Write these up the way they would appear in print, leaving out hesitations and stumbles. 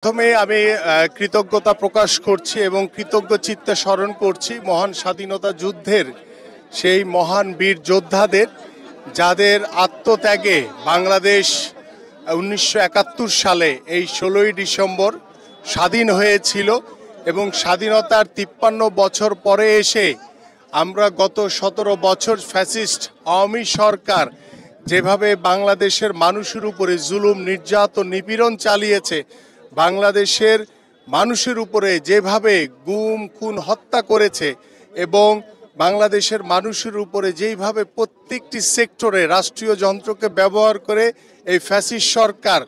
প্রথমে আমি কৃতজ্ঞতা প্রকাশ করছি এবং কৃতজ্ঞ চিত্তে স্মরণ করছি মহান স্বাধীনতা যুদ্ধের সেই মহান বীর যোদ্ধাদের, যাদের আত্মত্যাগে বাংলাদেশ 1971 সালে এই 16ই ডিসেম্বর স্বাধীন হয়েছিল। এবং স্বাধীনতার 53 বছর পরে এসে আমরা গত 17 বছর ফ্যাসিস্ট আওয়ামী সরকার যেভাবে বাংলাদেশের মানুষের উপরে জুলুম, নির্যাতন, নিপীড়ন চালিয়েছে, বাংলাদেশের মানুষের উপরে যেভাবে গুম খুন হত্যা করেছে এবং বাংলাদেশের মানুষের উপরে যেইভাবে প্রত্যেকটি সেক্টরে রাষ্ট্রীয় যন্ত্রকে ব্যবহার করে এই ফ্যাসিস্ট সরকার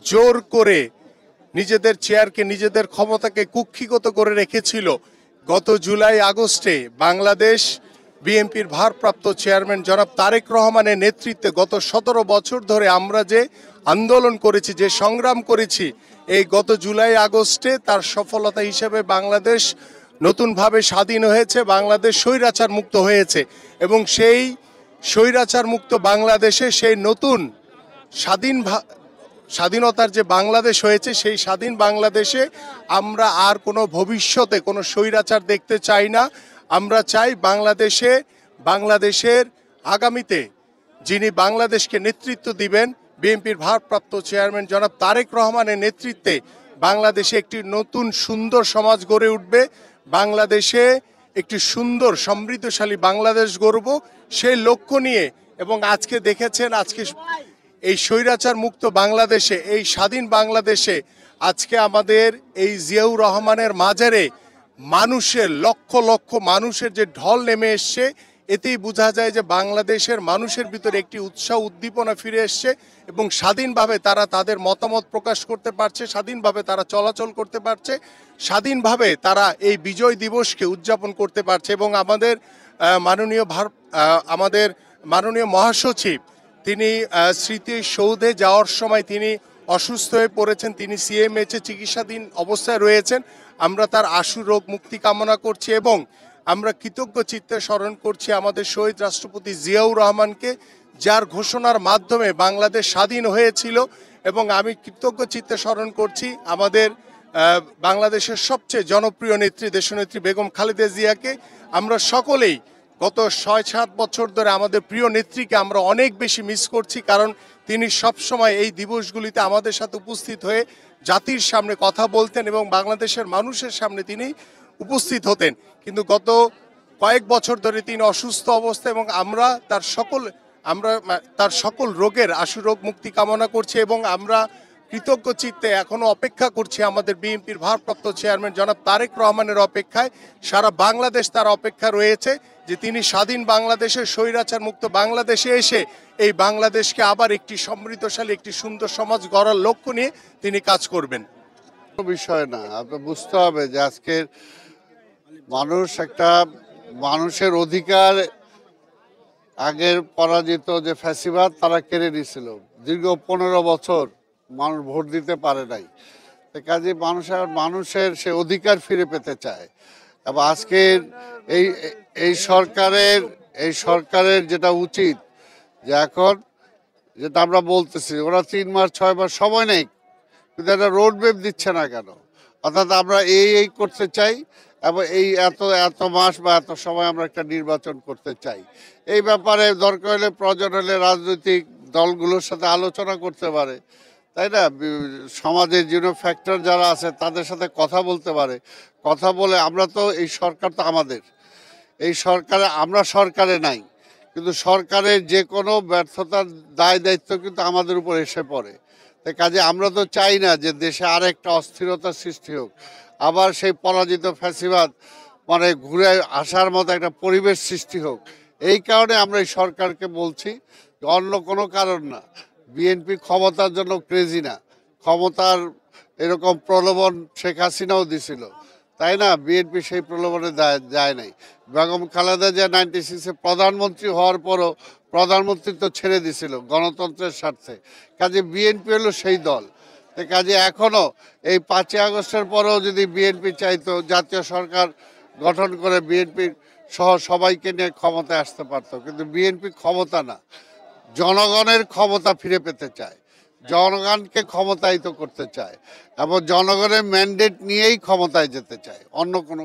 জোর করে নিজেদের চেয়ারকে, নিজেদের ক্ষমতাকে কুক্ষিগত করে রেখেছিল। গত জুলাই আগস্টে বাংলাদেশ বিএনপির ভারপ্রাপ্ত চেয়ারম্যান জনাব তারেক রহমানের নেতৃত্বে গত 17 বছর ধরে আমরা যে আন্দোলন করেছি, যে সংগ্রাম করেছি, এই গত জুলাই আগস্টে তার সফলতা হিসেবে বাংলাদেশ নতুনভাবে স্বাধীন হয়েছে, বাংলাদেশ স্বৈরাচার মুক্ত হয়েছে। এবং সেই স্বৈরাচার মুক্ত বাংলাদেশে সেই নতুন স্বাধীনতার যে বাংলাদেশ হয়েছে, সেই স্বাধীন বাংলাদেশে আমরা আর কোনো ভবিষ্যতে কোনো স্বৈরাচার দেখতে চাই না। আমরা চাই বাংলাদেশের আগামীতে যিনি বাংলাদেশকে নেতৃত্ব দিবেন, বিএনপির ভারপ্রাপ্ত চেয়ারম্যান জনাব তারেক রহমানের নেতৃত্বে বাংলাদেশে একটি নতুন সুন্দর সমাজ গড়ে উঠবে, বাংলাদেশে একটি সুন্দর সমৃদ্ধশালী বাংলাদেশ গড়ব, সেই লক্ষ্য নিয়ে। এবং আজকে দেখেছেন, আজকে এই স্বৈরাচার মুক্ত বাংলাদেশে, এই স্বাধীন বাংলাদেশে আজকে আমাদের এই জিয়াউর রহমানের মাজারে মানুষের লক্ষ লক্ষ মানুষের যে ঢল নেমে এসছে, এতেই বোঝা যায় যে বাংলাদেশের মানুষের ভিতরে একটি উৎসাহ উদ্দীপনা ফিরে এসছে এবং স্বাধীনভাবে তারা তাদের মতামত প্রকাশ করতে পারছে, স্বাধীনভাবে তারা চলাচল করতে পারছে, স্বাধীনভাবে তারা এই বিজয় দিবসকে উদযাপন করতে পারছে। এবং আমাদের মাননীয় মহাসচিব তিনি স্মৃতিসৌধে যাওয়ার সময় তিনি অসুস্থ হয়ে পড়েছেন, তিনি সিএমএইচে চিকিৎসাধীন অবস্থায় রয়েছেন। আমরা তার আশু রোগ মুক্তি কামনা করছি এবং আমরা কৃতজ্ঞ চিত্তে স্মরণ করছি আমাদের শহীদ রাষ্ট্রপতি জিয়াউর রহমানকে, যার ঘোষণার মাধ্যমে বাংলাদেশ স্বাধীন হয়েছিল। এবং আমি কৃতজ্ঞ চিত্তে স্মরণ করছি আমাদের বাংলাদেশের সবচেয়ে জনপ্রিয় নেত্রী, দেশনেত্রী বেগম খালেদা জিয়াকে। আমরা সকলেই গত 6-7 বছর ধরে আমাদের প্রিয় নেত্রীকে আমরা অনেক বেশি মিস করছি, কারণ তিনি সবসময় এই দিবসগুলিতে আমাদের সাথে উপস্থিত হয়ে জাতির সামনে কথা বলতেন এবং বাংলাদেশের মানুষের সামনে তিনি উপস্থিত হতেন। কিন্তু গত কয়েক বছর ধরে তিনি অসুস্থ অবস্থা এবং আমরা তার সকল রোগের আশু রোগ মুক্তি কামনা করছি এবং আমরা কৃতজ্ঞ চিত্তে এখনো অপেক্ষা করছি আমাদের বিএনপির ভারপ্রাপ্ত চেয়ারম্যান জনাব তারেক রহমানের অপেক্ষায়। সারা বাংলাদেশ তার অপেক্ষা রয়েছে যে তিনি স্বাধীন বাংলাদেশের স্বৈরাচার মুক্ত বাংলাদেশে এসে এই বাংলাদেশকে আবার একটি সমৃদ্ধশালী, একটি সুন্দর সমাজ গড়ার লক্ষ্য নিয়ে তিনি কাজ করবেন। বিষয় না, আপনার বুঝতে হবে যে আজকের মানুষের অধিকার আগের পরাজিত যে ফ্যাসিবাদ তারা কেড়ে নিয়েছিল। দীর্ঘ 15 বছর মানুষ ভোট দিতে পারে নাই, কাজে মানুষের সে অধিকার ফিরে পেতে চায়। এবং আজকের এই সরকারের যেটা উচিত, যে এখন যেটা আমরা বলতেছি, ওরা 3 মাস 6 মাস সময় নেই, কিন্তু একটা রোড ম্যাপ দিচ্ছে না কেন? অর্থাৎ আমরা এই করতে চাই এবং এই এত মাস বা এত সময় আমরা একটা নির্বাচন করতে চাই। এই ব্যাপারে দরকার হলে, প্রয়োজন হলে রাজনৈতিক দলগুলোর সাথে আলোচনা করতে পারে, তাই না? সমাজের ফ্যাক্টর যারা আছে তাদের সাথে কথা বলতে পারে। কথা বলে, আমরা তো এই সরকার তো আমাদের, এই সরকারে আমরা সরকারে নাই, কিন্তু সরকারের যে কোনো ব্যর্থতার দায় দায়িত্ব কিন্তু আমাদের উপর এসে পড়ে। তাই কাজে আমরা তো চাই না যে দেশে আর একটা অস্থিরতার সৃষ্টি হোক, আবার সেই পরাজিত ফ্যাসিবাদ ঘুরে আসার মতো একটা পরিবেশ সৃষ্টি হোক। এই কারণে আমরা এই সরকারকে বলছি, অন্য কোনো কারণ না। বিএনপি ক্ষমতার জন্য ক্রেজি না, ক্ষমতার এরকম প্রলোভন শেখ হাসিনাও দিছিল, তাই না? বিএনপি সেই প্রলোভনে যায় নাই। বেগম খালেদা জিয়া 96-এ প্রধানমন্ত্রী হওয়ার পরও প্রধানমন্ত্রী ছেড়ে দিছিল গণতন্ত্রের স্বার্থে। কাজে বিএনপি হলো সেই দল। কাজে এখনও এই 5ই আগস্টের পরেও যদি বিএনপি চাইতো, জাতীয় সরকার গঠন করে বিএনপির সহ সবাইকে নিয়ে ক্ষমতায় আসতে পারতো, কিন্তু বিএনপি ক্ষমতা না, জনগণের ক্ষমতা ফিরে পেতে চায়। জনগণকে ক্ষমতায়িত করতে চায় এবং জনগণের ম্যান্ডেট নিয়েই ক্ষমতায় যেতে চায়, অন্য কোনো